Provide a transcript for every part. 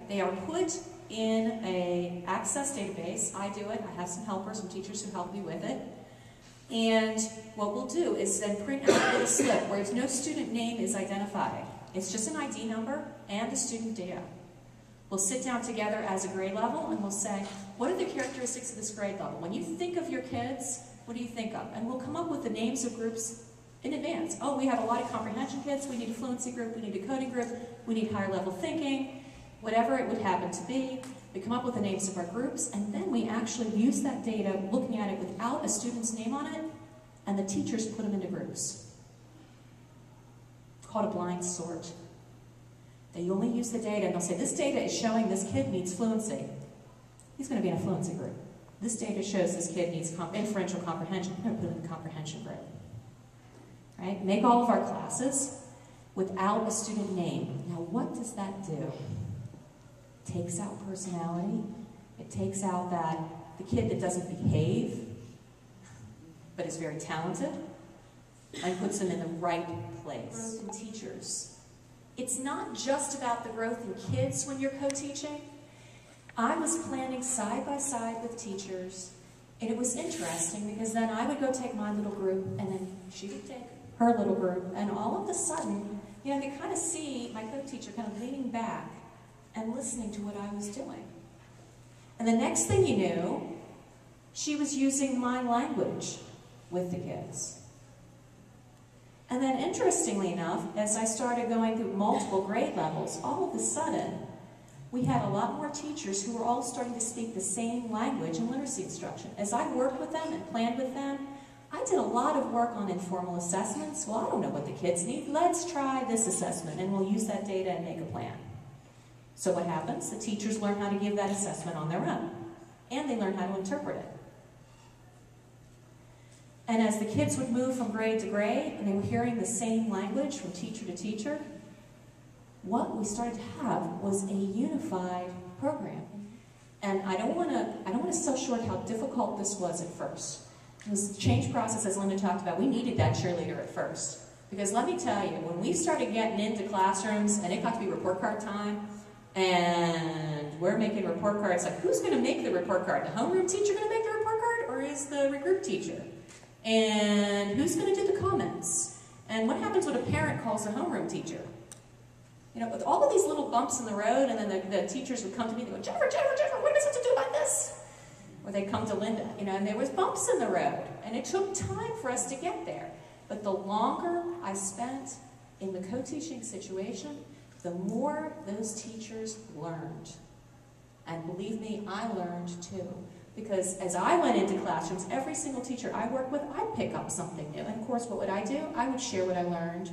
They are put in an Access database. I do it. I have some helpers, some teachers who help me with it. And what we'll do is then print out a little slip where no student name is identified. It's just an ID number and the student data. We'll sit down together as a grade level and we'll say, what are the characteristics of this grade level? When you think of your kids, what do you think of? And we'll come up with the names of groups in advance. Oh, we have a lot of comprehension kids, we need a fluency group, we need a coding group, we need higher level thinking, whatever it would happen to be. We come up with the names of our groups, and then we actually use that data, looking at it without a student's name on it, and the teachers put them into groups. It's called a blind sort. They only use the data, and they'll say, this data is showing this kid needs fluency. He's going to be in a fluency group. This data shows this kid needs inferential comprehension. We're going to put him in the comprehension group. Right? Make all of our classes without a student name. Now, what does that do? It takes out personality. It takes out that the kid that doesn't behave, but is very talented, and puts them in the right place. Growth in teachers. It's not just about the growth in kids when you're co-teaching. I was planning side by side with teachers, and it was interesting because then I would go take my little group, and then she would take her little group, and all of a sudden, you know, they kind of see my co-teacher kind of leaning back and listening to what I was doing. And the next thing you knew, she was using my language with the kids. And then interestingly enough, as I started going through multiple grade levels, all of a sudden, we had a lot more teachers who were all starting to speak the same language in literacy instruction. As I worked with them and planned with them, I did a lot of work on informal assessments. Well, I don't know what the kids need. Let's try this assessment, and we'll use that data and make a plan. So what happens? The teachers learn how to give that assessment on their own, and they learn how to interpret it. And as the kids would move from grade to grade, and they were hearing the same language from teacher to teacher, what we started to have was a unified program. And I don't want to sell short how difficult this was at first. It was the change process, as Linda talked about. We needed that cheerleader at first. Because let me tell you, when we started getting into classrooms, and it got to be report card time, and we're making report cards, like, who's going to make the report card? The homeroom teacher going to make the report card, or is the regroup teacher? And who's going to do the comments? And what happens when a parent calls the homeroom teacher? You know, with all of these little bumps in the road, and then the teachers would come to me and they go, Jennifer, what am I supposed to do about this? Or they'd come to Linda, you know, and there was bumps in the road. And it took time for us to get there. But the longer I spent in the co-teaching situation, the more those teachers learned. And believe me, I learned too. Because as I went into classrooms, every single teacher I worked with, I'd pick up something new. And of course, what would I do? I would share what I learned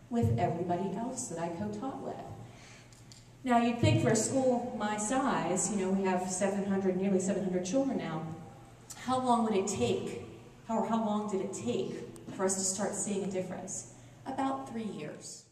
with everybody else that I co-taught with. Now, you'd think for a school my size, you know, we have nearly 700 children now, how long would it take, or how long did it take for us to start seeing a difference? About 3 years.